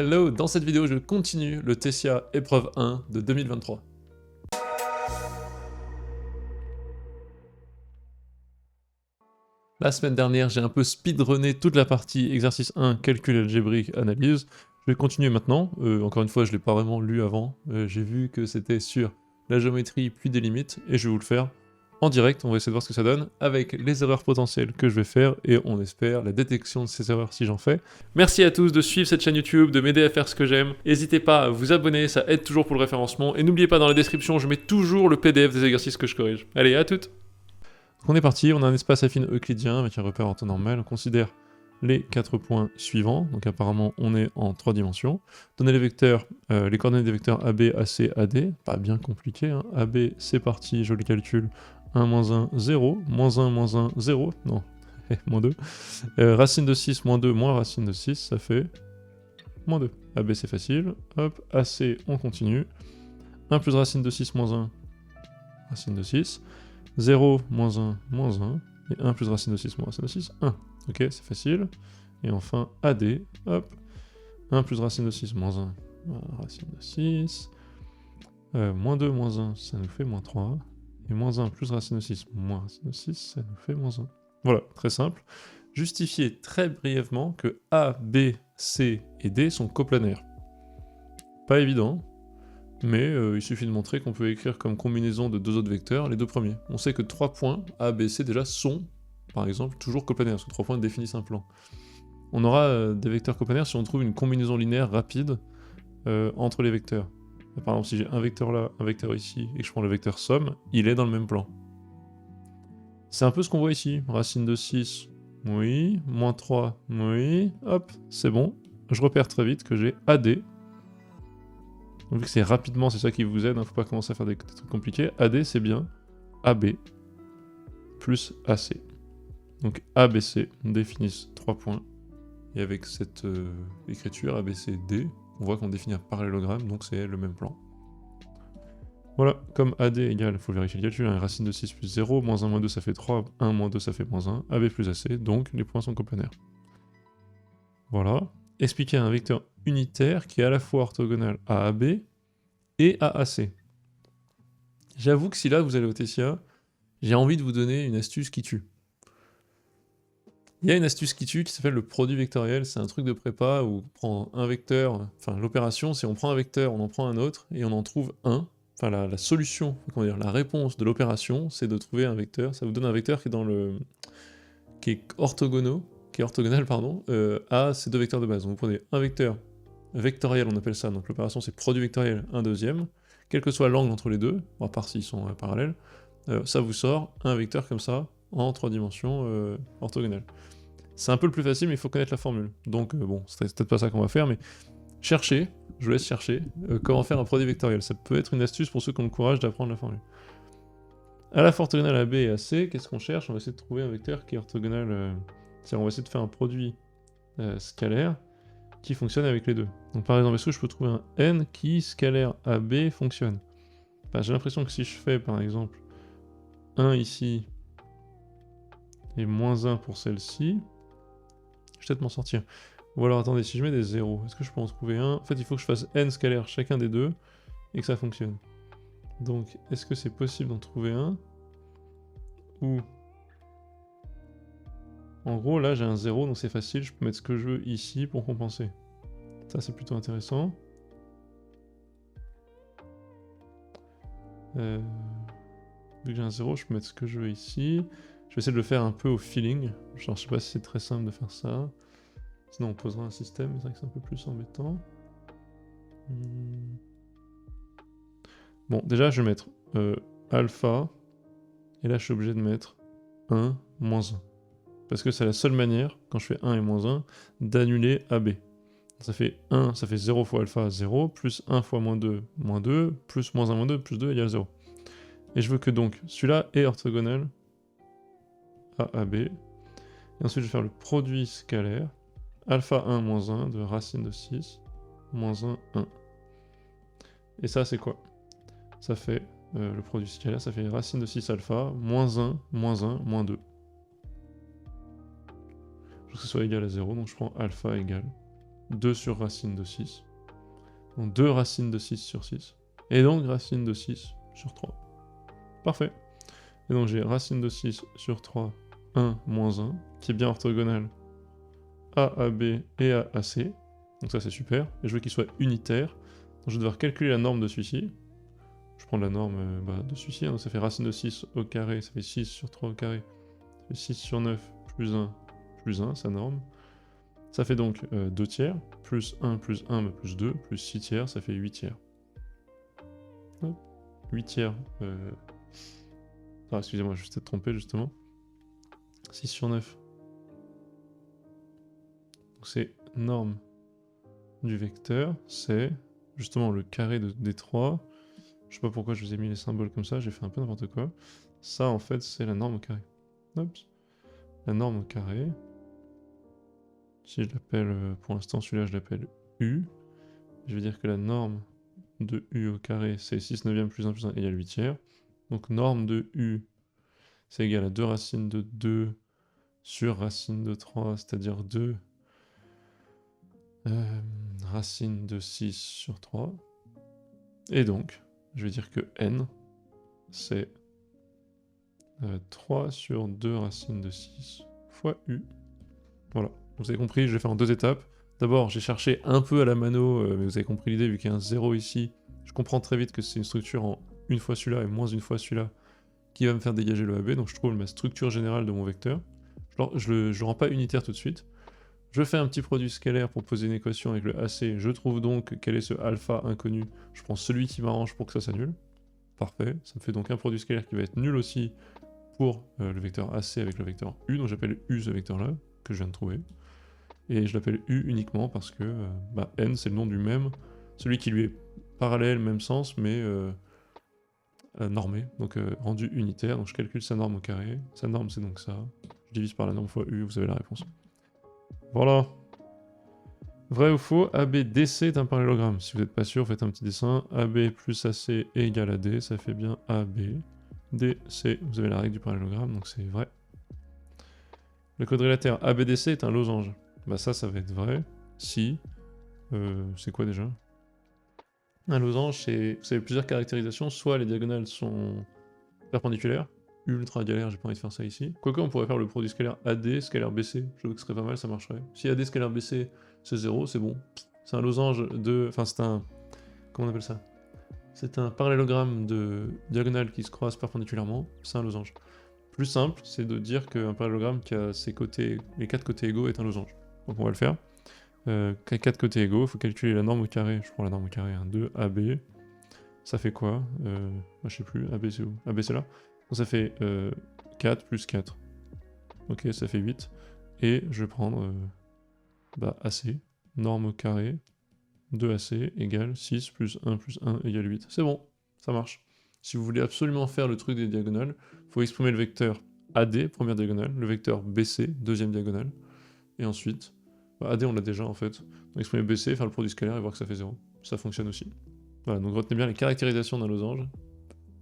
Hello, dans cette vidéo je continue le Tessia épreuve 1 de 2023. La semaine dernière j'ai un peu speedrunné toute la partie exercice 1, calcul algébrique, analyse. Je vais continuer maintenant, encore une fois je ne l'ai pas vraiment lu avant, j'ai vu que c'était sur la géométrie puis des limites, et je vais vous le faire en direct, on va essayer de voir ce que ça donne, avec les erreurs potentielles que je vais faire, et on espère la détection de ces erreurs si j'en fais. Merci à tous de suivre cette chaîne YouTube, de m'aider à faire ce que j'aime. N'hésitez pas à vous abonner, ça aide toujours pour le référencement, et n'oubliez pas dans la description, je mets toujours le PDF des exercices que je corrige. Allez, à toutes. Donc on est parti, on a un espace affine euclidien avec un repère en temps normal, on considère les 4 points suivants, donc apparemment on est en 3 dimensions. Donner les vecteurs, les coordonnées des vecteurs AB, AC, AD, pas bien compliqué, hein. AB c'est parti, joli calcul, 1, moins 1, 0, moins 1, moins 1, 0, non, moins 2. Racine de 6, moins 2, moins racine de 6, ça fait moins 2. AB c'est facile, hop, AC on continue, 1 plus racine de 6, moins 1, racine de 6, 0, moins 1, et 1 plus racine de 6, moins racine de 6, 1. Ok, c'est facile. Et enfin, AD, hop, 1 plus racine de 6, moins 1, racine de 6, moins 2, moins 1, ça nous fait moins 3, et moins 1 plus racine de 6, moins racine de 6, ça nous fait moins 1. Voilà, très simple. Justifier très brièvement que A, B, C et D sont coplanaires. Pas évident, mais il suffit de montrer qu'on peut écrire comme combinaison de deux autres vecteurs les deux premiers. On sait que 3 points, A, B, C, déjà sont, par exemple, toujours coplanaires, parce que 3 points définissent un plan. On aura des vecteurs coplanaires si on trouve une combinaison linéaire rapide entre les vecteurs. Par exemple, si j'ai un vecteur là, un vecteur ici, et que je prends le vecteur somme, il est dans le même plan. C'est un peu ce qu'on voit ici. Racine de 6, oui. Moins 3, oui. Hop, c'est bon. Je repère très vite que j'ai AD. Donc vu que c'est rapidement, c'est ça qui vous aide, hein, faut pas commencer à faire des trucs compliqués. AD, c'est bien AB plus AC. Donc ABC définissent 3 points. Et avec cette écriture ABCD, on voit qu'on définit un parallélogramme, donc c'est le même plan. Voilà, comme AD égale, il faut vérifier le calcul, hein, racine de 6 plus 0, moins 1, moins 2 ça fait 3, 1 moins 2 ça fait moins 1, AB plus AC, donc les points sont coplanaires. Voilà. Expliquer un vecteur unitaire qui est à la fois orthogonal à AB et à AC. J'avoue que si là vous allez au Tessia, j'ai envie de vous donner une astuce qui tue. Il y a une astuce qui tue qui s'appelle le produit vectoriel, c'est un truc de prépa où on prend un vecteur, enfin l'opération c'est on prend un vecteur, on en prend un autre, et on en trouve un, enfin la solution, comment dire, la réponse de l'opération, c'est de trouver un vecteur, ça vous donne un vecteur qui est dans le... qui est orthogonal, pardon, à ces deux vecteurs de base. Donc vous prenez un vecteur vectoriel, on appelle ça, donc l'opération c'est produit vectoriel, un deuxième, quel que soit l'angle entre les deux, bon, à part s'ils sont parallèles, ça vous sort un vecteur comme ça, en 3 dimensions orthogonales. C'est un peu le plus facile, mais il faut connaître la formule. Donc bon, c'est peut-être pas ça qu'on va faire, mais cherchez, je vous laisse chercher, comment faire un produit vectoriel. Ça peut être une astuce pour ceux qui ont le courage d'apprendre la formule. À la fois orthogonale à B et à C, qu'est-ce qu'on cherche? On va essayer de trouver un vecteur qui est orthogonal, c'est-à-dire on va essayer de faire un produit scalaire qui fonctionne avec les deux. Donc par exemple, est-ce que je peux trouver un n qui, scalaire AB, fonctionne? Bah, j'ai l'impression que si je fais par exemple 1 ici, et moins 1 pour celle-ci, je vais peut-être m'en sortir. Ou alors attendez, si je mets des 0, est-ce que je peux en trouver un? En fait, il faut que je fasse n scalaire chacun des deux, et que ça fonctionne. Donc, est-ce que c'est possible d'en trouver un? Ou... En gros, là, j'ai un 0, donc c'est facile, je peux mettre ce que je veux ici pour compenser. Ça, c'est plutôt intéressant. Vu que j'ai un 0, je peux mettre ce que je veux ici. Je vais essayer de le faire un peu au feeling. Genre, je sais pas si c'est très simple de faire ça. Sinon, on posera un système, c'est vrai que c'est un peu plus embêtant. Bon, déjà, je vais mettre alpha. Et là, je suis obligé de mettre 1, moins 1. Parce que c'est la seule manière, quand je fais 1 et moins 1, d'annuler AB. Ça fait 1, ça fait 0 fois alpha, 0, plus 1 fois moins 2, plus moins 1, moins 2, plus 2 égale 0. Et je veux que donc, celui-là est orthogonal à AB. Et ensuite, je vais faire le produit scalaire, alpha 1, moins 1, de racine de 6, moins 1, 1. Et ça, c'est quoi? Ça fait, le produit scalaire, ça fait racine de 6 alpha, moins 1, moins 2. Je veux que ce soit égal à 0, donc je prends alpha égale 2 sur racine de 6. Donc 2 racines de 6 sur 6. Et donc racine de 6 sur 3. Parfait. Et donc j'ai racine de 6 sur 3, 1 moins 1, qui est bien orthogonal à AB et à AC. Donc ça c'est super. Et je veux qu'il soit unitaire. Donc je vais devoir calculer la norme de celui-ci. Je prends la norme de celui-ci. Donc ça fait racine de 6 au carré, ça fait 6 sur 3 au carré. Ça fait 6 sur 9 plus 1, sa norme. Ça fait donc 2 tiers, plus 1 plus 1, plus 2, plus 6 tiers, ça fait 8 tiers. Hop. 8 tiers. Ah, excusez-moi, je vais peut-être trompé justement. 6 sur 9. Donc c'est norme du vecteur, c'est justement le carré des 3. Je sais pas pourquoi je vous ai mis les symboles comme ça, j'ai fait un peu n'importe quoi. Ça en fait c'est la norme au carré. Hop. La norme au carré. Si je l'appelle, pour l'instant celui-là je l'appelle U. Je vais dire que la norme de U au carré c'est 6 neuvième plus 1 égale 8 tiers. Donc norme de U c'est égal à 2 racines de 2 sur racine de 3, c'est-à-dire 2 racine de 6 sur 3. Et donc, je vais dire que n, c'est 3 sur 2 racines de 6 fois u. Voilà, vous avez compris, je vais faire en 2 étapes. D'abord, j'ai cherché un peu à la mano, mais vous avez compris l'idée, vu qu'il y a un 0 ici. Je comprends très vite que c'est une structure en une fois celui-là et moins une fois celui-là qui va me faire dégager le AB, donc je trouve ma structure générale de mon vecteur. Je le rends pas unitaire tout de suite. Je fais un petit produit scalaire pour poser une équation avec le AC. Je trouve donc quel est ce alpha inconnu. Je prends celui qui m'arrange pour que ça s'annule. Parfait. Ça me fait donc un produit scalaire qui va être nul aussi pour le vecteur AC avec le vecteur U. Donc j'appelle U ce vecteur-là, que je viens de trouver. Et je l'appelle U uniquement parce que N c'est le nom du même. Celui qui lui est parallèle, même sens, mais normé. Donc rendu unitaire. Donc je calcule sa norme au carré. Sa norme c'est donc ça. Je divise par la norme fois U, vous avez la réponse. Voilà. Vrai ou faux, ABDC est un parallélogramme. Si vous n'êtes pas sûr, faites un petit dessin. AB plus AC est égal à D, ça fait bien AB. DC, vous avez la règle du parallélogramme, donc c'est vrai. Le quadrilatère ABDC est un losange. Bah ça va être vrai. Si. C'est quoi déjà? Un losange, c'est... Vous avez plusieurs caractérisations. Soit les diagonales sont perpendiculaires. Ultra galère, j'ai pas envie de faire ça ici. Quoique on pourrait faire le produit scalaire AD, scalaire BC. Je trouve que ce serait pas mal, ça marcherait. Si AD, scalaire BC, c'est 0, c'est bon. C'est un losange de... Enfin, c'est un... Comment on appelle ça? C'est un parallélogramme de diagonales qui se croisent perpendiculairement. C'est un losange. Plus simple, c'est de dire qu'un parallélogramme qui a ses côtés, les 4 côtés égaux est un losange. Donc on va le faire. 4 côtés égaux, il faut calculer la norme au carré. Je prends la norme au carré, 2 AB. Ça fait quoi? Je sais plus, AB c'est où? AB c'est là. Donc ça fait 4 plus 4. Ok, ça fait 8. Et je vais prendre AC, norme au carré, 2AC égale 6 plus 1 égale 8. C'est bon, ça marche. Si vous voulez absolument faire le truc des diagonales, il faut exprimer le vecteur AD, première diagonale, le vecteur BC, deuxième diagonale, et ensuite, AD on l'a déjà en fait, donc exprimer BC, faire le produit scalaire et voir que ça fait 0. Ça fonctionne aussi. Voilà, donc retenez bien les caractérisations d'un losange.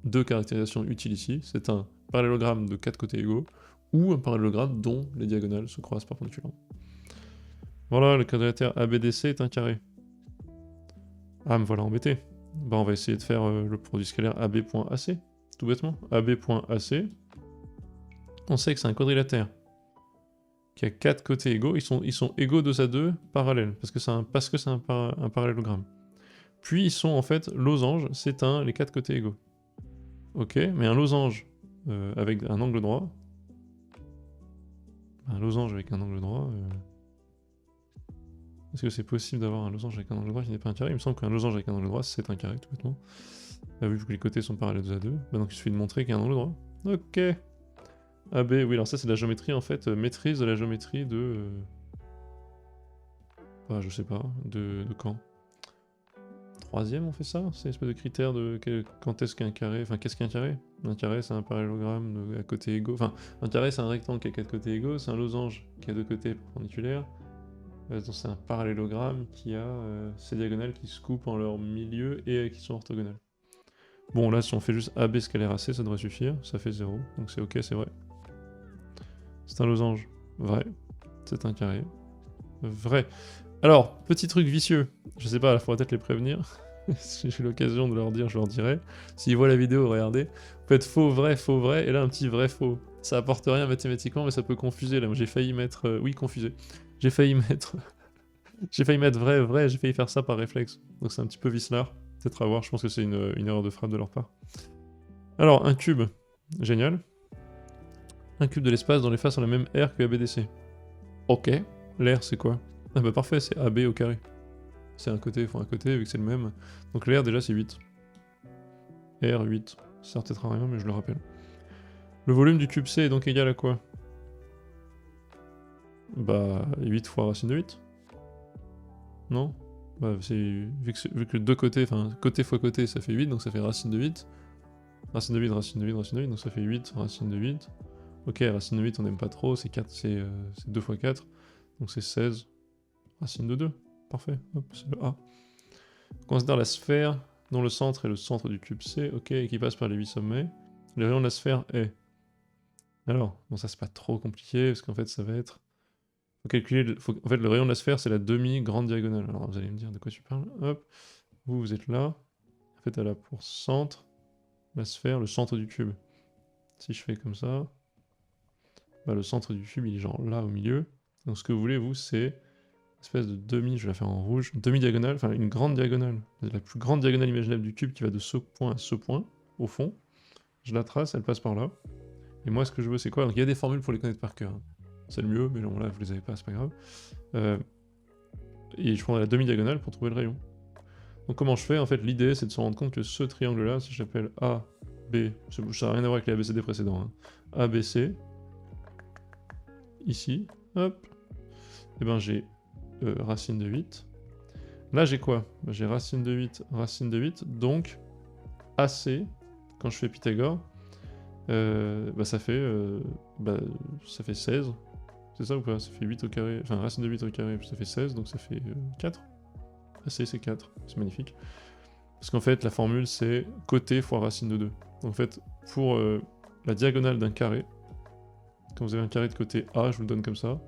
2 caractérisations utiles ici, c'est un parallélogramme de 4 côtés égaux, ou un parallélogramme dont les diagonales se croisent perpendiculairement. Voilà, le quadrilatère ABDC est un carré. Ah, me voilà embêté. Bah, on va essayer de faire le produit scalaire AB.AC, tout bêtement. AB.AC, on sait que c'est un quadrilatère qui a 4 côtés égaux. Ils sont égaux 2 à 2, parallèles, parce que c'est un parallélogramme. Puis ils sont en fait losanges, c'est les 4 côtés égaux. Ok, mais un losange avec un angle droit. Un losange avec un angle droit. Est-ce que c'est possible d'avoir un losange avec un angle droit qui n'est pas un carré? Il me semble qu'un losange avec un angle droit, c'est un carré, tout bêtement. Vu que les côtés sont parallèles 2 à 2, bah donc il suffit de montrer qu'il y a un angle droit. Ok. AB, oui, alors ça c'est de la géométrie en fait, maîtrise de la géométrie de... je sais pas, de quand? Troisième on fait ça? C'est une espèce de critère de quand est-ce qu'un carré... Enfin, qu'est-ce qu'un carré? Un carré c'est un parallélogramme à côtés égaux... Enfin, un carré c'est un rectangle qui a 4 côtés égaux, c'est un losange qui a 2 côtés perpendiculaires. Donc c'est un parallélogramme qui a ces diagonales qui se coupent en leur milieu et qui sont orthogonales. Bon là si on fait juste AB scalaire AC ça devrait suffire, ça fait 0, donc c'est ok, c'est vrai. C'est un losange, vrai. C'est un carré, vrai. Alors, petit truc vicieux. Je sais pas, il faudra peut-être les prévenir. Si j'ai l'occasion de leur dire, je leur dirai. S'ils voient la vidéo, regardez. Vous faites faux, vrai, et là un petit vrai, faux. Ça apporte rien mathématiquement, mais ça peut confuser. Là, j'ai failli mettre... oui, confuser. J'ai failli mettre... j'ai failli mettre vrai, vrai, j'ai failli faire ça par réflexe. Donc c'est un petit peu vicelard. Peut-être à voir, je pense que c'est une erreur de frappe de leur part. Alors, un cube. Génial. Un cube de l'espace dont les faces ont la même aire que ABDC. Ok. L'air, c'est quoi? Ah bah parfait, c'est AB au carré. C'est un côté, il faut un côté, vu que c'est le même. Donc l'air, déjà, c'est 8. R, 8. Ça sert peut-être à rien, mais je le rappelle. Le volume du cube C est donc égal à quoi? Bah, 8 fois racine de 8. Non? Bah, c'est... Vu que deux côtés, enfin, côté fois côté, ça fait 8, donc ça fait racine de 8. Racine de 8, racine de 8, racine de 8, donc ça fait 8, racine de 8. Ok, racine de 8, on n'aime pas trop, c'est 4, c'est 2 fois 4. Donc c'est 16. Racine de 2. Parfait, hop, c'est le A. On considère la sphère dont le centre est le centre du cube C, ok, et qui passe par les 8 sommets. Le rayon de la sphère est... Alors, bon ça c'est pas trop compliqué, parce qu'en fait ça va être... Faut calculer... En fait le rayon de la sphère c'est la demi-grande diagonale. Alors vous allez me dire de quoi tu parles. Hop, vous êtes là. En fait elle a pour centre la sphère, le centre du cube. Si je fais comme ça, bah, le centre du cube il est genre là au milieu. Donc ce que vous voulez vous c'est... espèce de demi, je vais la faire en rouge, demi-diagonale, enfin une grande diagonale. La plus grande diagonale imaginable du cube qui va de ce point à ce point, au fond. Je la trace, elle passe par là. Et moi, ce que je veux, c'est quoi? Donc il y a des formules pour les connaître par cœur. Hein. C'est le mieux, mais bon, là, vous les avez pas, c'est pas grave. Et je prendrai la demi-diagonale pour trouver le rayon. Donc comment je fais? En fait, l'idée, c'est de se rendre compte que ce triangle-là, si j'appelle A, B, ça n'a rien à voir avec les ABCD précédents, hein. A, B, C, ici, hop, et ben j'ai racine de 8. Là, j'ai quoi? Bah, j'ai racine de 8, donc AC, quand je fais Pythagore, bah, ça fait 16. C'est ça ou pas? Ça fait 8 au carré, enfin racine de 8 au carré, ça fait 16, donc ça fait 4. AC, c'est 4, c'est magnifique. Parce qu'en fait, la formule, c'est côté fois racine de 2. Donc en fait, pour la diagonale d'un carré, quand vous avez un carré de côté A, je vous le donne comme ça,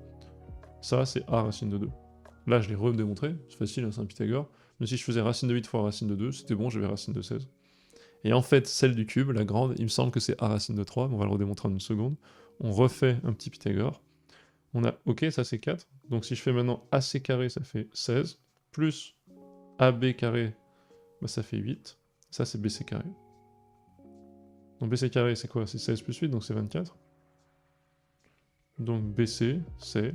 c'est A racine de 2. Là, je l'ai redémontré, c'est facile, hein, c'est un Pythagore. Mais si je faisais racine de 8 fois racine de 2, c'était bon, j'avais racine de 16. Et en fait, celle du cube, la grande, il me semble que c'est A racine de 3, mais on va le redémontrer en une seconde. On refait un petit Pythagore. On a, ok, ça c'est 4. Donc si je fais maintenant AC carré, ça fait 16. Plus AB carré, bah, ça fait 8. Ça c'est BC carré. Donc BC carré, c'est quoi? C'est 16 plus 8, donc c'est 24. Donc BC, c'est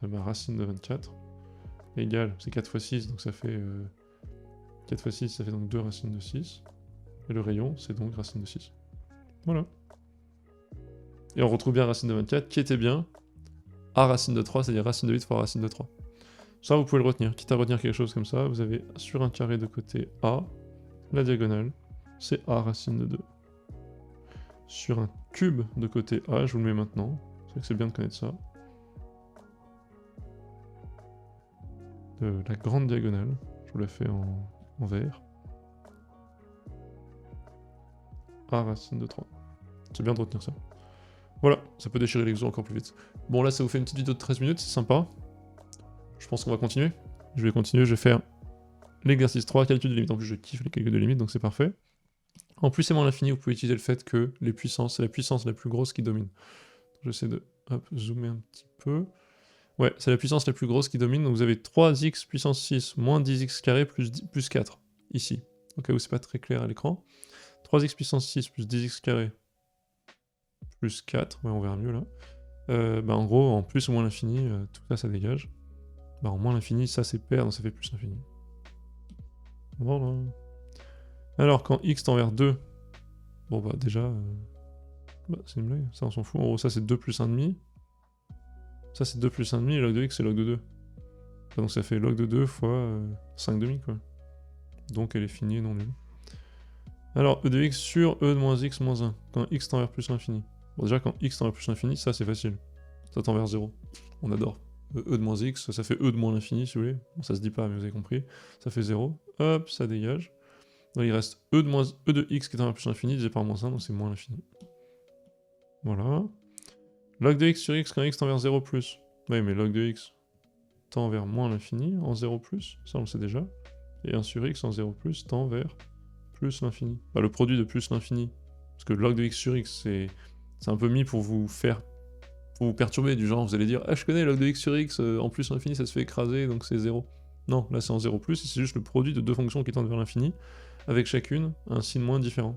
racine de 24. Égal, c'est 4 fois 6, donc ça fait... 4 fois 6, ça fait donc 2 racines de 6. Et le rayon, c'est donc racine de 6. Voilà. Et on retrouve bien racine de 24, qui était bien A racine de 3, c'est-à-dire racine de 8 fois racine de 3. Ça, vous pouvez le retenir. Quitte à retenir quelque chose comme ça, vous avez sur un carré de côté A, la diagonale, c'est A racine de 2. Sur un cube de côté A, je vous le mets maintenant, c'est que c'est bien de connaître ça. La grande diagonale, je vous la fais en vert. A racine de 3. C'est bien de retenir ça. Voilà, ça peut déchirer l'exo encore plus vite. Bon là ça vous fait une petite vidéo de 13 minutes, c'est sympa. Je pense qu'on va continuer. Je vais continuer, je vais faire l'exercice 3, calcul de limite. En plus je kiffe les calculs de limite, donc c'est parfait. En plus et moins l'infini, vous pouvez utiliser le fait que les puissances, c'est la puissance la plus grosse qui domine. J'essaie de zoomer un petit peu. Ouais, c'est la puissance la plus grosse qui domine, donc vous avez 3x puissance 6 moins 10x carré plus 4, ici. Au cas où c'est pas très clair à l'écran. 3x puissance 6 plus 10x carré plus 4, ouais, on verra mieux là. Bah en gros, en plus ou moins l'infini, tout ça, ça dégage. Bah en moins l'infini, ça c'est pair, donc ça fait plus l'infini. Voilà. Alors, quand x tend vers 2, bon bah déjà, bah, c'est une blague, ça on s'en fout. En gros, ça c'est 2 plus 1,5. Ça c'est 2 plus 1,5, et log de x c'est log de 2. Donc ça fait log de 2 fois 5,5 quoi. Donc elle est finie et non nulle. Alors, e de x sur e de moins x moins 1, quand x tend vers plus l'infini. Bon déjà, quand x tend vers plus l'infini, ça c'est facile. Ça tend vers 0. On adore. E de moins x, ça fait e de moins l'infini si vous voulez. Bon, ça se dit pas, mais vous avez compris. Ça fait 0. Hop, ça dégage. Donc il reste e de x qui tend vers plus l'infini divisé par moins 1, donc c'est moins l'infini. Voilà. Log de x sur x quand x tend vers 0 plus. Oui, mais log de x. tend vers moins l'infini en 0 plus, ça on le sait déjà. Et 1 sur x en 0 plus tend vers plus l'infini. Bah, le produit de plus l'infini, parce que log de x sur x, c'est un peu mis pour vous perturber, du genre vous allez dire « Ah, je connais log de x sur x, en plus l'infini ça se fait écraser, donc c'est 0 ». Non, là c'est en 0 plus, et c'est juste le produit de deux fonctions qui tendent vers l'infini, avec chacune un signe moins différent.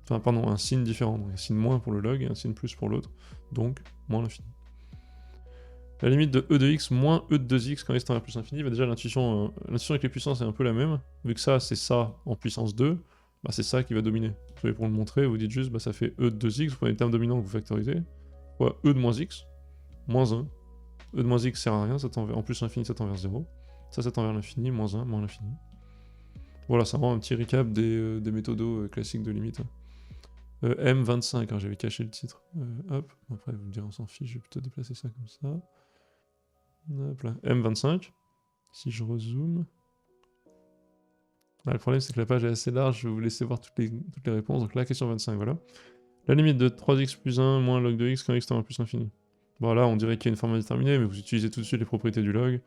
Enfin, pardon, un signe différent, donc un signe moins pour le log et un signe plus pour l'autre, donc moins l'infini. La limite de e de x moins e de 2x quand x tend vers plus l'infini, bah déjà l'intuition avec les puissances est un peu la même, vu que ça c'est ça en puissance 2, bah c'est ça qui va dominer. Vous savez, pour le montrer, vous dites juste, bah ça fait e de 2x, vous prenez le terme dominant que vous factorisez, fois e de moins x, moins 1, e de moins x sert à rien, ça tend vers, en plus l'infini ça tend vers 0, ça tend vers l'infini, moins 1, moins l'infini. Voilà, ça rend un petit recap des méthodos classiques de limite. M25, hein, j'avais caché le titre. Hop, après vous me direz on s'en fiche, je vais plutôt déplacer ça comme ça. Hop là, M25. Si je rezoome. Ah, le problème c'est que la page est assez large, je vais vous laisser voir toutes les réponses. Donc là, question 25, voilà. La limite de 3x plus 1 moins log de x quand x tend vers plus l'infini. Bon là, on dirait qu'il y a une forme indéterminée, mais vous utilisez tout de suite les propriétés du log,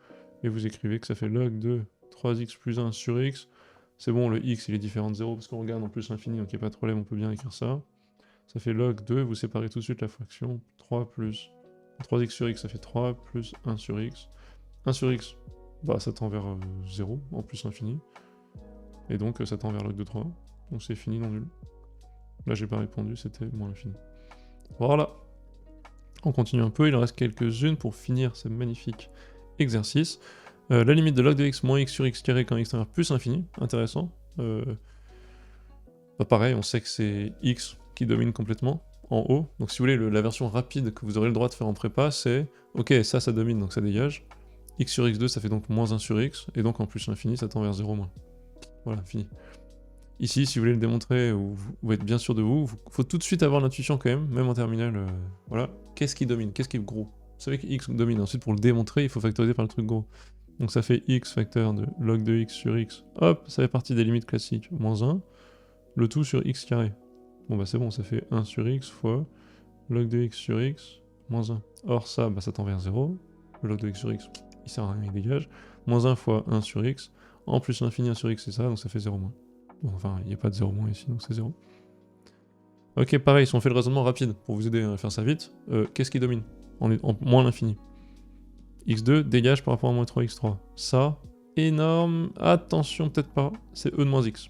et vous écrivez que ça fait log de 3x plus 1 sur x. C'est bon, le x il est différent de 0 parce qu'on regarde en plus l'infini, donc il n'y a pas de problème, on peut bien écrire ça. Ça fait log 2, vous séparez tout de suite la fraction, 3 plus 3x sur x, ça fait 3 plus 1 sur x. 1 sur x, bah ça tend vers 0, en plus l'infini. Et donc ça tend vers log de 3, donc c'est fini, non nul. Là j'ai pas répondu, c'était moins l'infini. Voilà. On continue un peu, il en reste quelques-unes pour finir ce magnifique exercice. La limite de log de x moins x sur x carré quand x tend vers plus l'infini, intéressant. Bah pareil, on sait que c'est x qui domine complètement, en haut. Donc si vous voulez, la version rapide que vous aurez le droit de faire en prépa, c'est ok, ça domine, donc ça dégage. X sur x2, ça fait donc moins 1 sur x, et donc en plus l'infini, ça tend vers 0 moins. Voilà, fini. Ici, si vous voulez le démontrer, ou vous êtes bien sûr de vous, faut tout de suite avoir l'intuition quand même en terminale. Voilà, qu'est-ce qui domine, qu'est-ce qui est gros? Vous savez que x domine, ensuite pour le démontrer, il faut factoriser par le truc gros. Donc ça fait x facteur de log de x sur x, hop, ça fait partie des limites classiques, moins 1, le tout sur x carré. Bon bah c'est bon, ça fait 1 sur x fois log de x sur x, moins 1. Or ça, bah ça tend vers 0, le log de x sur x, il sert à rien, il dégage. Moins 1 fois 1 sur x, en plus l'infini 1 sur x c'est ça, donc ça fait 0 moins. Bon enfin, il n'y a pas de 0 moins ici, donc c'est 0. Ok, pareil, si on fait le raisonnement rapide, pour vous aider à faire ça vite, qu'est-ce qui domine en moins l'infini? x2 dégage par rapport à moins 3x3. Ça, énorme, attention peut-être pas, c'est e de moins x.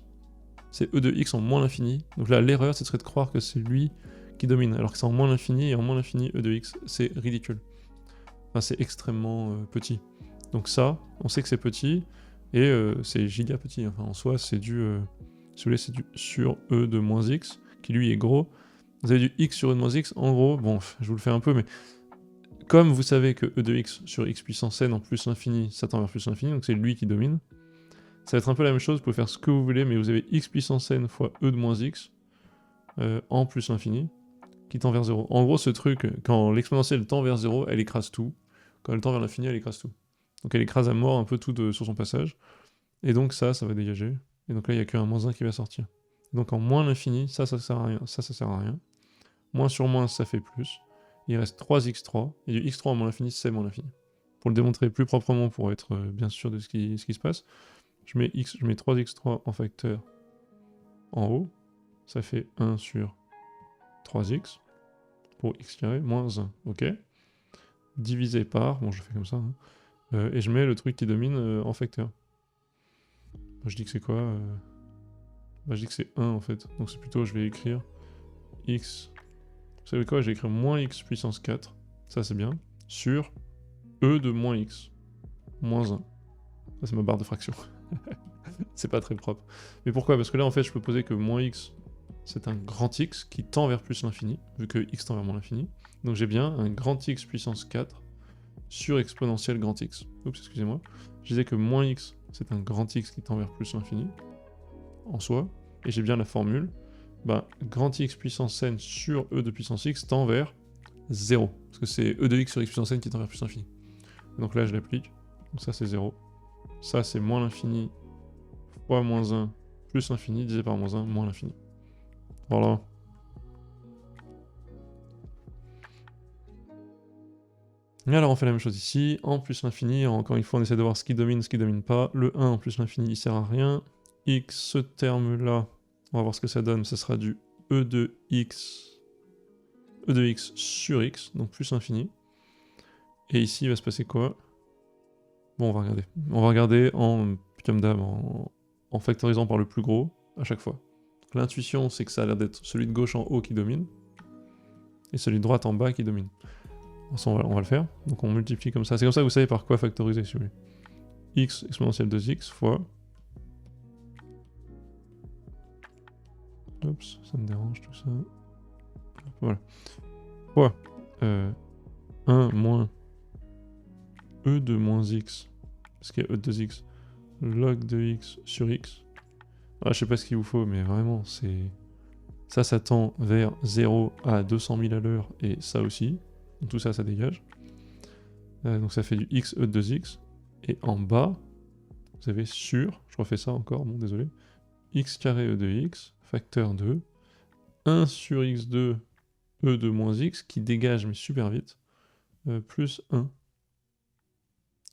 C'est e de x en moins l'infini. Donc là, l'erreur, ce serait de croire que c'est lui qui domine, alors que c'est en moins l'infini, et en moins l'infini, e de x, c'est ridicule. Enfin, c'est extrêmement petit. Donc ça, on sait que c'est petit, et c'est giga petit. Enfin, en soi, c'est du, si vous voulez, c'est du sur e de moins x, qui lui est gros. Vous avez du x sur e de moins x, en gros, bon, je vous le fais un peu, mais comme vous savez que e de x sur x puissance n en plus l'infini, ça tend vers plus l'infini, donc c'est lui qui domine. Ça va être un peu la même chose, vous pouvez faire ce que vous voulez, mais vous avez x puissance n fois e de moins x en plus l'infini, qui tend vers 0. En gros, ce truc, quand l'exponentielle tend vers 0, elle écrase tout. Quand elle tend vers l'infini, elle écrase tout. Donc elle écrase à mort un peu tout sur son passage. Et donc ça va dégager. Et donc là, il n'y a qu'un moins 1 qui va sortir. Donc en moins l'infini, ça sert à rien, ça sert à rien. Moins sur moins, ça fait plus. Il reste 3x3, et du x3 en moins l'infini, c'est moins l'infini. Pour le démontrer plus proprement, pour être bien sûr de ce qui se passe, je mets 3x3 en facteur en haut, ça fait 1 sur 3x, pour x carré, moins 1, ok? Divisé par, bon je fais comme ça, hein, et je mets le truc qui domine en facteur. Moi, je dis que c'est quoi bah, je dis que c'est 1 en fait, donc c'est plutôt, je vais écrire x, vous savez quoi, je vais écrire moins x puissance 4, ça c'est bien, sur e de moins x, moins 1. Ça c'est ma barre de fraction. C'est pas très propre. Mais pourquoi? Parce que là en fait je peux poser que moins x, c'est un grand x qui tend vers plus l'infini, vu que x tend vers moins l'infini. Donc j'ai bien un grand x puissance 4 sur exponentielle grand x. Oups, excusez-moi. Je disais que moins x, c'est un grand x qui tend vers plus l'infini, en soi. Et j'ai bien la formule, bah, grand x puissance n sur e de puissance x tend vers 0. Parce que c'est e de x sur x puissance n qui tend vers plus l'infini. Donc là je l'applique, donc ça c'est 0. Ça c'est moins l'infini fois moins 1 plus l'infini divisé par moins 1 moins l'infini. Voilà. Et alors on fait la même chose ici, en plus l'infini, encore une fois on essaie de voir ce qui domine pas. Le 1 en plus l'infini il sert à rien. X, ce terme-là, on va voir ce que ça donne, ça sera du E de x sur x, donc plus infini. Et ici il va se passer quoi? Bon, on va regarder. On va regarder comme d'hab, en factorisant par le plus gros à chaque fois. L'intuition, c'est que ça a l'air d'être celui de gauche en haut qui domine, et celui de droite en bas qui domine. Ça, on va le faire. Donc on multiplie comme ça. C'est comme ça que vous savez par quoi factoriser celui. X exponentielle 2x fois... Oups, ça me dérange tout ça. Voilà. Fois 1 moins E de moins x. Parce qu'il y a E de 2x. Log de x sur x. Ah, je sais pas ce qu'il vous faut, mais vraiment, c'est... Ça tend vers 0 à 200 000 à l'heure, et ça aussi. Donc tout ça, ça dégage. Donc ça fait du x E de 2x. Et en bas, vous avez sur, je refais ça encore, bon désolé, x carré E de x, facteur 2, 1 sur x2 E de moins x, qui dégage mais super vite, plus 1.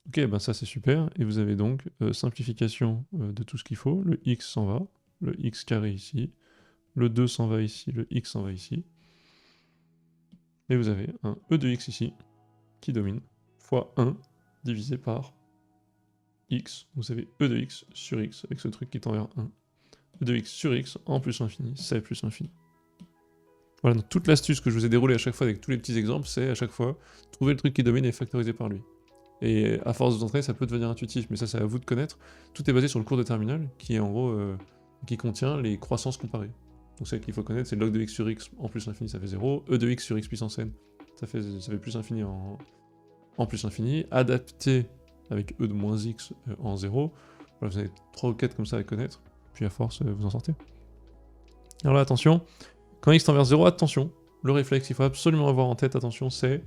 Ok, ben ça c'est super, et vous avez donc simplification de tout ce qu'il faut, le x s'en va, le x carré ici, le 2 s'en va ici, le x s'en va ici, et vous avez un E de x ici, qui domine, fois 1 divisé par x, vous avez E de x sur x, avec ce truc qui tend vers 1. E de x sur x en plus l'infini, c'est plus l'infini. Voilà, donc toute l'astuce que je vous ai déroulée à chaque fois avec tous les petits exemples, c'est à chaque fois trouver le truc qui domine et factoriser par lui. Et à force d'entrer, ça peut devenir intuitif, mais ça c'est à vous de connaître. Tout est basé sur le cours de terminal, qui est en gros, qui contient les croissances comparées. Donc c'est qu'il faut connaître, c'est log de x sur x en plus l'infini, ça fait 0, E de x sur x puissance n, ça fait plus infini en plus infini, adapté avec E de moins x en 0, voilà, vous avez 3 ou 4 comme ça à connaître, puis à force, vous en sortez. Alors là, attention, quand x tend vers 0, attention, le réflexe qu'il faut absolument avoir en tête, attention, c'est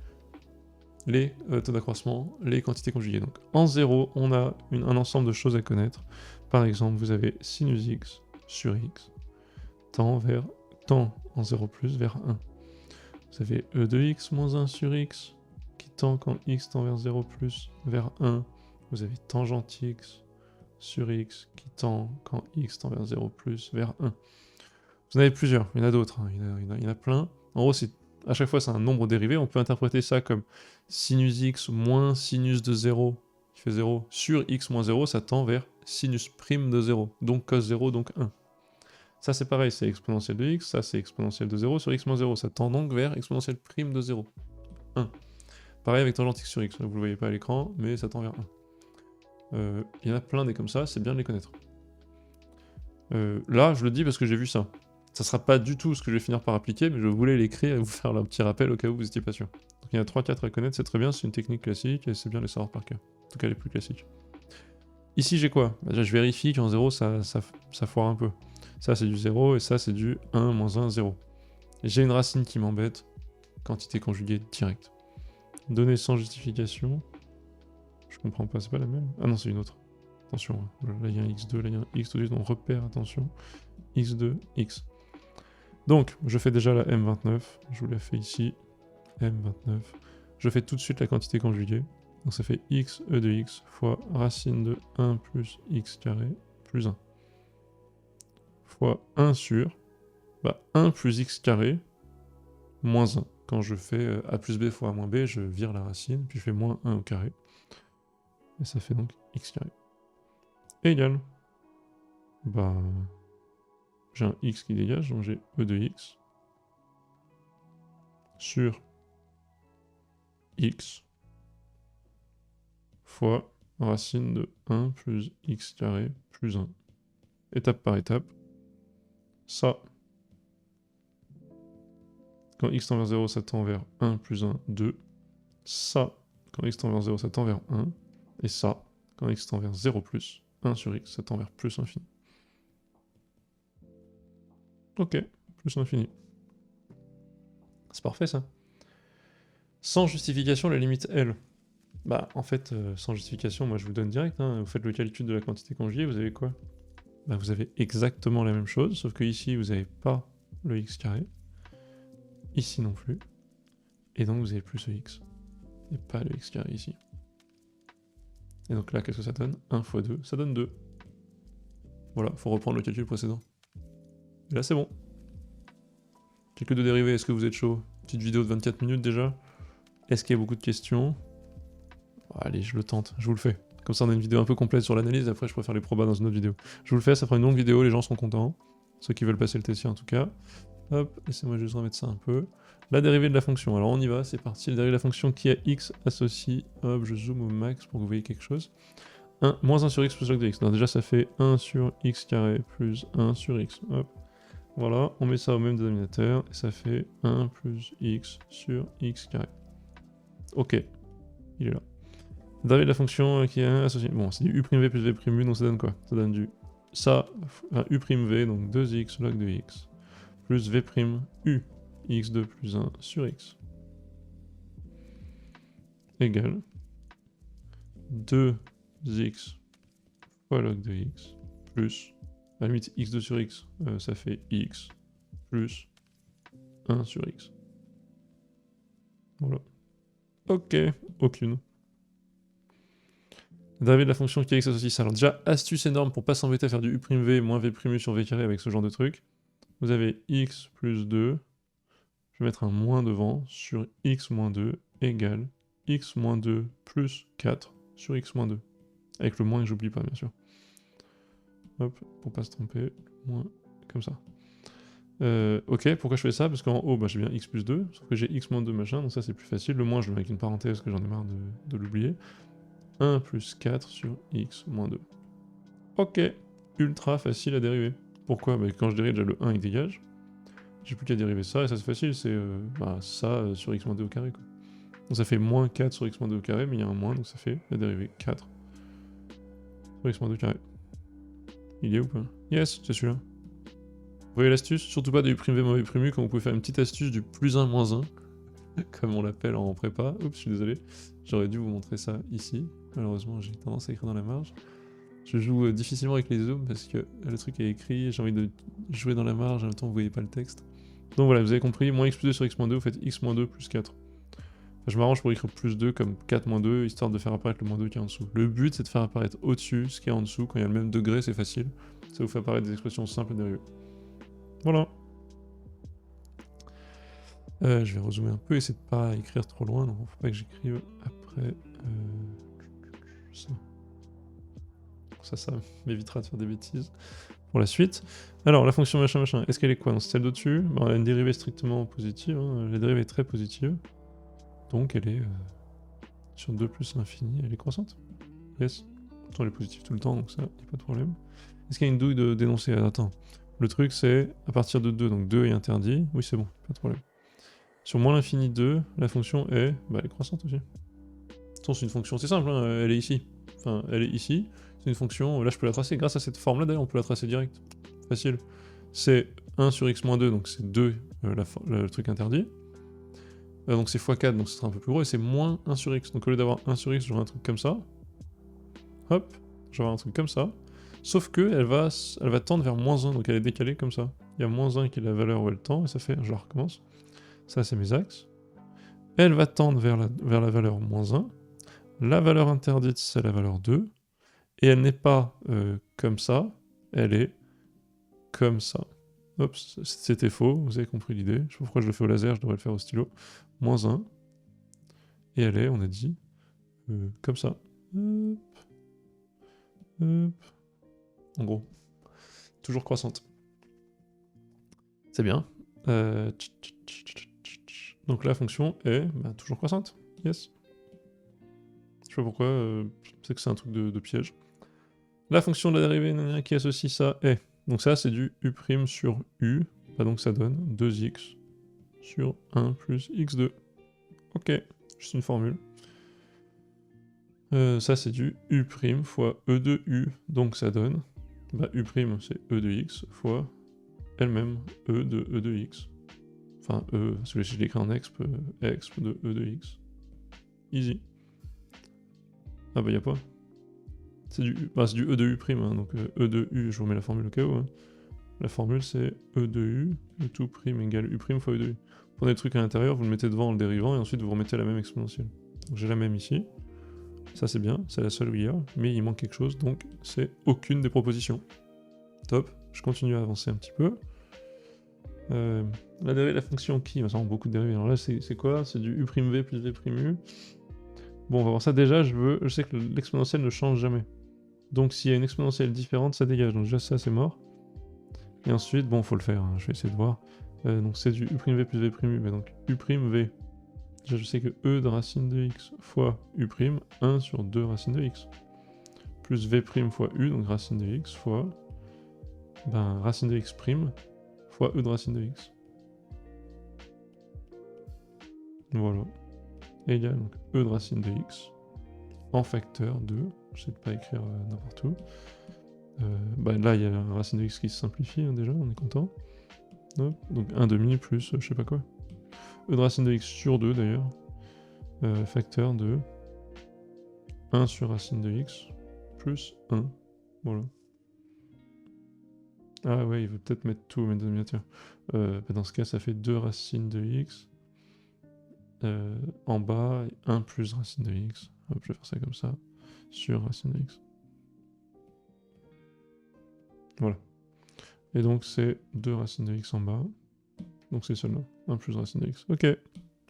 les taux d'accroissement, les quantités conjuguées. Donc en 0, on a un ensemble de choses à connaître. Par exemple, vous avez sinus x sur x tend en 0 plus vers 1. Vous avez E de x moins 1 sur x qui tend quand x tend vers 0 plus vers 1. Vous avez tangente x sur x qui tend quand x tend vers 0 plus vers 1. Vous en avez plusieurs, il y en a d'autres, hein. Il y en a plein. En gros, à chaque fois c'est un nombre dérivé, on peut interpréter ça comme sinus x moins sinus de 0, qui fait 0, sur x moins 0, ça tend vers sinus prime de 0, donc cos 0, donc 1. Ça c'est pareil, c'est exponentielle de x, ça c'est exponentielle de 0 sur x moins 0, ça tend donc vers exponentielle prime de 0, 1. Pareil avec tangente x sur x, vous ne le voyez pas à l'écran, mais ça tend vers 1. Il y en a plein des comme ça, c'est bien de les connaître. Là, je le dis parce que j'ai vu ça. Ça sera pas du tout ce que je vais finir par appliquer, mais je voulais l'écrire et vous faire un petit rappel au cas où vous n'étiez pas sûr. Donc il y en a 3-4 à connaître, c'est très bien, c'est une technique classique et c'est bien de les savoir par cœur. En tout cas les plus classiques. Ici j'ai quoi? Bah, déjà je vérifie qu'en 0 ça foire un peu. Ça c'est du 0 et ça c'est du 1 moins 1, 0. J'ai une racine qui m'embête, quantité conjuguée directe. Donnée sans justification. Je comprends pas, c'est pas la même? Ah non, c'est une autre. Attention, là il y a un x2, là il y a un x tout de suite, on repère, attention. x2, x. Donc, je fais déjà la M29, je vous la fais ici, M29. Je fais tout de suite la quantité conjuguée. Donc ça fait x e de x fois racine de 1 plus x carré plus 1. Fois 1 sur 1 plus x carré moins 1. Quand je fais a plus b fois a moins b, je vire la racine, puis je fais moins 1 au carré. Et ça fait donc x carré. Égal. J'ai un x qui dégage, donc j'ai e de x sur x fois racine de 1 plus x carré plus 1. Étape par étape. Ça, quand x tend vers 0, ça tend vers 1 plus 1, 2. Ça, quand x tend vers 0, ça tend vers 1. Et ça, quand x tend vers 0 plus 1 sur x, ça tend vers plus infini. Ok, plus infini. C'est parfait ça. Sans justification, la limite L. En fait, sans justification, moi je vous donne direct, hein, vous faites le calcul de la quantité conjuguée, vous avez quoi? Vous avez exactement la même chose, sauf que ici vous n'avez pas le x carré, ici non plus, et donc vous avez plus e x. et pas le x carré ici. Et donc là, qu'est-ce que ça donne? 1 fois 2, ça donne 2. Voilà, faut reprendre le calcul précédent. Et là, c'est bon. Quelques deux dérivés, est-ce que vous êtes chaud? Petite vidéo de 24 minutes déjà. Est-ce qu'il y a beaucoup de questions? Allez, je le tente, je vous le fais. Comme ça, on a une vidéo un peu complète sur l'analyse, après je pourrais faire les probas dans une autre vidéo. Je vous le fais, ça fera une longue vidéo, les gens seront contents. Ceux qui veulent passer le test en tout cas. Hop, laissez-moi juste remettre ça un peu. La dérivée de la fonction, alors on y va, c'est parti. La dérivée de la fonction qui a x associe, hop, je zoome au max pour que vous voyez quelque chose. 1, moins 1 sur x plus log de x. Donc déjà ça fait 1 sur x carré plus 1 sur x. Hop. Voilà, on met ça au même dénominateur, et ça fait 1 plus x sur x carré. Ok, il est là. Dérivée de la fonction qui est associée. Bon, c'est du u' v plus v' u, donc ça donne quoi? Ça donne du ça, enfin u', donc 2x log de x, plus v' u, x2 plus 1 sur x, égale 2x fois log de x, plus, à la limite, x2 sur x, ça fait x, plus 1 sur x. Voilà. Ok, aucune. Dérivée de la fonction qui a x associe ça. Alors déjà, astuce énorme pour pas s'embêter à faire du u'v moins v' u sur v carré avec ce genre de truc. Vous avez x plus 2, je vais mettre un moins devant, sur x moins 2 égale x moins 2 plus 4 sur x moins 2. Avec le moins que j'oublie pas, bien sûr. Hop, pour pas se tromper, moins, comme ça. Ok, pourquoi je fais ça? Parce qu'en haut, bah, j'ai bien x plus 2, sauf que j'ai x moins 2 machin, donc ça c'est plus facile. Le moins, je le mets avec une parenthèse, parce que j'en ai marre de l'oublier. 1 plus 4 sur x moins 2. Ok, ultra facile à dériver. Pourquoi? Bah, quand je dérive, déjà le 1 il dégage. J'ai plus qu'à dériver ça, et ça c'est facile, c'est ça sur x moins 2 au carré. Quoi. Donc ça fait moins 4 sur x moins 2 au carré, mais il y a un moins, donc ça fait la dérivée 4 sur x moins 2 au carré. Il y est ou pas? Yes, c'est celui-là. Vous voyez l'astuce? Surtout pas de u'v moins v' quand vous pouvez faire une petite astuce du plus 1 moins 1, comme on l'appelle en prépa. Oups, je suis désolé. J'aurais dû vous montrer ça ici. Malheureusement, j'ai tendance à écrire dans la marge. Je joue difficilement avec les zooms parce que le truc est écrit, j'ai envie de jouer dans la marge, en même temps vous voyez pas le texte. Donc voilà, vous avez compris, moins x plus 2 sur x moins 2, vous faites x moins 2 plus 4. Enfin, je m'arrange pour écrire plus 2 comme 4 moins 2, histoire de faire apparaître le moins 2 qui est en dessous. Le but c'est de faire apparaître au-dessus ce qui est en dessous, quand il y a le même degré c'est facile. Ça vous fait apparaître des expressions simples et dérivées. Voilà. Je vais rezoomer un peu, essayer de pas écrire trop loin, donc faut pas que j'écrive après ça. Ça m'évitera de faire des bêtises pour la suite. Alors, la fonction machin machin, est-ce qu'elle est quoi? C'est celle d'au-dessus. Bon, elle a une dérivée strictement positive, hein. La dérivée est très positive. Donc elle est sur 2 plus l'infini, elle est croissante. Yes. Elle est positive tout le temps, donc ça, y a pas de problème. Est-ce qu'il y a une douille de dénoncer? Attends. Le truc c'est, à partir de 2, donc 2 est interdit. Oui, c'est bon, pas de problème. Sur moins l'infini 2, la fonction est, elle est croissante aussi. Attends, c'est une fonction, c'est simple, hein, elle est ici. Enfin, elle est ici. C'est une fonction, là je peux la tracer, grâce à cette forme là d'ailleurs on peut la tracer direct. Facile. C'est 1 sur x moins 2, donc c'est 2 le truc interdit. Donc c'est x4, donc ce sera un peu plus gros, et c'est moins 1 sur x. Donc au lieu d'avoir 1 sur x, j'aurai un truc comme ça. Hop, j'aurai un truc comme ça. Sauf que elle va tendre vers moins 1, donc elle est décalée comme ça. Il y a moins 1 qui est la valeur où elle tend, et ça fait, je la recommence. Ça c'est mes axes. Elle va tendre vers la valeur moins 1. La valeur interdite c'est la valeur 2. Et elle n'est pas comme ça, elle est comme ça. Hop, c'était faux, vous avez compris l'idée. Je sais pas pourquoi je le fais au laser, je devrais le faire au stylo. Moins 1. Et elle est, on a dit, comme ça. Hop. Hop. En gros. Toujours croissante. C'est bien. Donc la fonction est toujours croissante. Yes. Je sais pas pourquoi, c'est que c'est un truc de piège. La fonction de la dérivée qui associe ça est. Donc ça c'est du u' sur u. Donc ça donne 2x sur 1 plus x2. Ok, juste une formule. Ça c'est du u' fois e de u. Donc ça donne u' c'est e de x fois elle-même e de x. Enfin e, parce que je l'ai écrit en exp de e de x. Easy. Ah bah y a pas. C'est du e de u', hein, donc e de u, je vous remets la formule au cas où. Hein. La formule c'est e de u, e tout prime égale u' fois e de u. Prenez le truc à l'intérieur, vous le mettez devant en le dérivant, et ensuite vous remettez la même exponentielle. Donc j'ai la même ici. Ça c'est bien, c'est la seule où il y a, mais il manque quelque chose, donc c'est aucune des propositions. Top, je continue à avancer un petit peu. La dérivée de la fonction qui, il va beaucoup de dérivées. Alors là c'est quoi? C'est du u'v plus v'u. Bon, on va voir ça déjà, je sais que l'exponentielle ne change jamais. Donc s'il y a une exponentielle différente, ça dégage, donc déjà ça c'est mort. Et ensuite, bon, faut le faire, hein, je vais essayer de voir. Donc c'est du u'v plus v'u, mais donc u'v. Déjà je sais que e de racine de x fois u', 1 sur 2 racine de x. Plus v' fois u, donc racine de x, fois racine de x' fois e de racine de x. Voilà. Égale donc e de racine de x en facteur de, je sais de pas écrire n'importe où. Là il y a la racine de x qui se simplifie hein, déjà, on est content. Hop. Donc 1 demi plus je sais pas quoi. E de racine de x sur 2 d'ailleurs. Facteur de 1 sur racine de x plus 1. Voilà. Ah ouais, il veut peut-être mettre tout, mais tiens. Dans ce cas, ça fait 2 racines de x. En bas, 1 plus racine de x. Hop, je vais faire ça comme ça. Sur racine de x. Voilà. Et donc, c'est 2 racines de x en bas. Donc, c'est celle-là. 1 plus racine de x. Ok.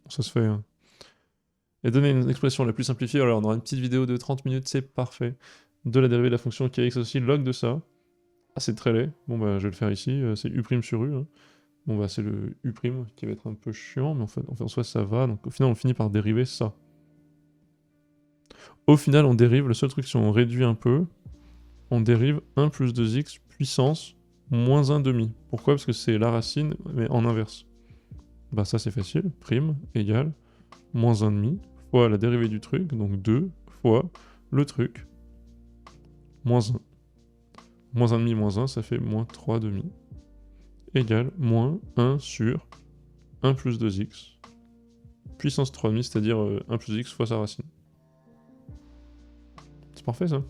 Ça se fait. Hein. Et donner une expression la plus simplifiée. Alors, on aura une petite vidéo de 30 minutes. C'est parfait. De la dérivée de la fonction qui est x aussi. Log de ça. Ah, c'est très laid. Bon, je vais le faire ici. C'est u' sur u. Hein. Bon, c'est le u' qui va être un peu chiant, mais en soi, ça va. Donc, au final, on finit par dériver ça. Au final, on dérive, le seul truc, si on réduit un peu, on dérive 1 plus 2x puissance moins 1 demi. Pourquoi? Parce que c'est la racine, mais en inverse. Ça, c'est facile. Prime égale moins 1 demi fois la dérivée du truc, donc 2 fois le truc, moins 1. Moins 1 demi moins 1, ça fait moins 3 demi. Égale moins 1 sur 1 plus 2x, puissance 3,5, c'est-à-dire 1 plus x fois sa racine. C'est parfait ça.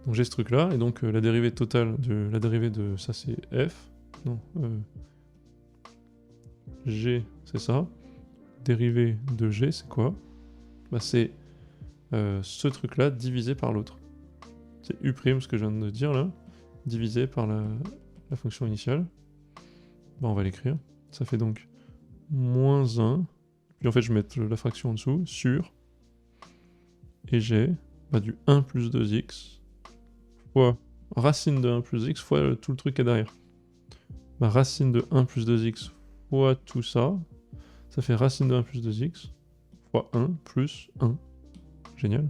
Donc j'ai ce truc-là, et donc la dérivée totale de la dérivée de ça c'est f. Non, g c'est ça. Dérivée de g c'est quoi? C'est ce truc-là divisé par l'autre. C'est u', ce que je viens de dire là, divisé par la fonction initiale. On va l'écrire. Ça fait donc moins 1. Puis en fait, je vais mettre la fraction en dessous, sur. Et j'ai du 1 plus 2x fois racine de 1 plus x fois tout le truc qui est derrière. Racine de 1 plus 2x fois tout ça, ça fait racine de 1 plus 2x fois 1 plus 1. Génial.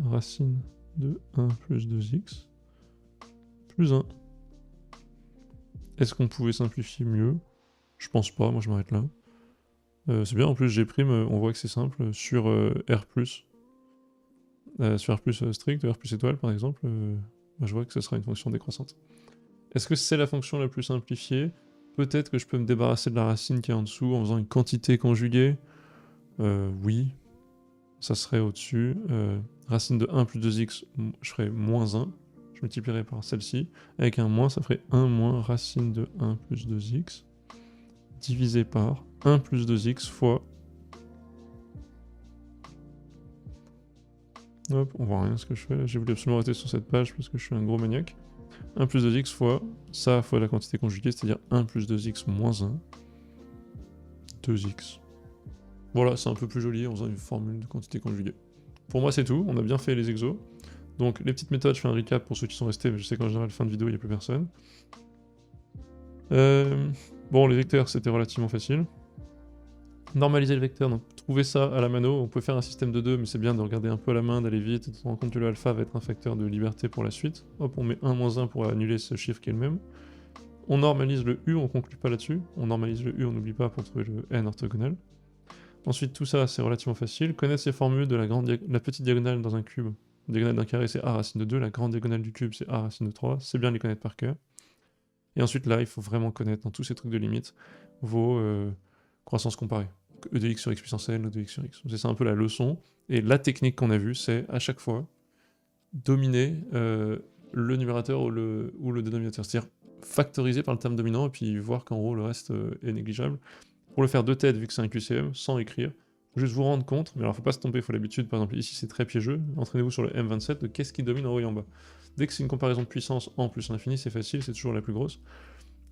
Racine de 1 plus 2x plus 1. Est-ce qu'on pouvait simplifier mieux? Je pense pas, moi je m'arrête là. C'est bien, en plus G', on voit que c'est simple, sur R+. Sur R+, strict, R+ étoile par exemple, je vois que ce sera une fonction décroissante. Est-ce que c'est la fonction la plus simplifiée? Peut-être que je peux me débarrasser de la racine qui est en dessous en faisant une quantité conjuguée. Oui, ça serait au-dessus. Racine de 1 plus 2x, je ferais moins 1. Je multiplierais par celle-ci. Avec un moins, ça ferait 1 moins racine de 1 plus 2x divisé par 1 plus 2x fois... Hop, on voit rien ce que je fais là. J'ai voulu absolument rester sur cette page parce que je suis un gros maniaque. 1 plus 2x fois ça fois la quantité conjuguée, c'est-à-dire 1 plus 2x moins 1. 2x. Voilà, c'est un peu plus joli en faisant une formule de quantité conjuguée. Pour moi, c'est tout. On a bien fait les exos. Donc, les petites méthodes, je fais un recap pour ceux qui sont restés, mais je sais qu'en général, fin de vidéo, il n'y a plus personne. Bon, les vecteurs, c'était relativement facile. Normaliser le vecteur, donc trouver ça à la mano. On peut faire un système de 2, mais c'est bien de regarder un peu à la main, d'aller vite, et de se rendre compte que le alpha va être un facteur de liberté pour la suite. Hop, on met 1 moins 1 pour annuler ce chiffre qui est le même. On normalise le U, on conclut pas là-dessus. On normalise le U, on n'oublie pas pour trouver le n orthogonal. Ensuite, tout ça, c'est relativement facile. Connaître ces formules de la petite diagonale dans un cube. La diagonale d'un carré, c'est a racine de 2. La grande diagonale du cube, c'est a racine de 3. C'est bien de les connaître par cœur. Et ensuite, là, il faut vraiment connaître, dans tous ces trucs de limite, vos croissances comparées. E de x sur x puissance n, E de x sur x. C'est ça un peu la leçon. Et la technique qu'on a vue, c'est à chaque fois dominer le numérateur ou le dénominateur. C'est-à-dire factoriser par le terme dominant et puis voir qu'en gros, le reste est négligeable. Pour le faire de tête, vu que c'est un QCM, sans écrire, juste vous rendre compte, mais alors faut pas se tromper, il faut l'habitude, par exemple ici c'est très piégeux, entraînez-vous sur le M27 de qu'est-ce qui domine en haut et en bas. Dès que c'est une comparaison de puissance en plus infini, c'est facile, c'est toujours la plus grosse.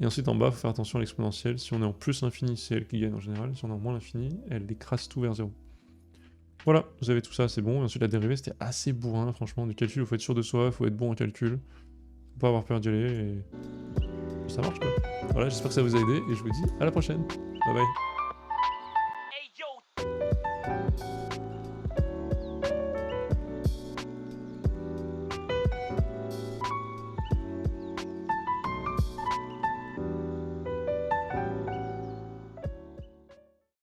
Et ensuite en bas, faut faire attention à l'exponentielle, si on est en plus infini, c'est elle qui gagne en général, si on est en moins infini, elle écrase tout vers 0. Voilà, vous avez tout ça, c'est bon, et ensuite la dérivée c'était assez bourrin, franchement, du calcul, il faut être sûr de soi, il faut être bon en calcul, faut pas avoir peur d'y aller, et ça marche quoi. Voilà, j'espère que ça vous a aidé, et je vous dis à la prochaine, bye bye.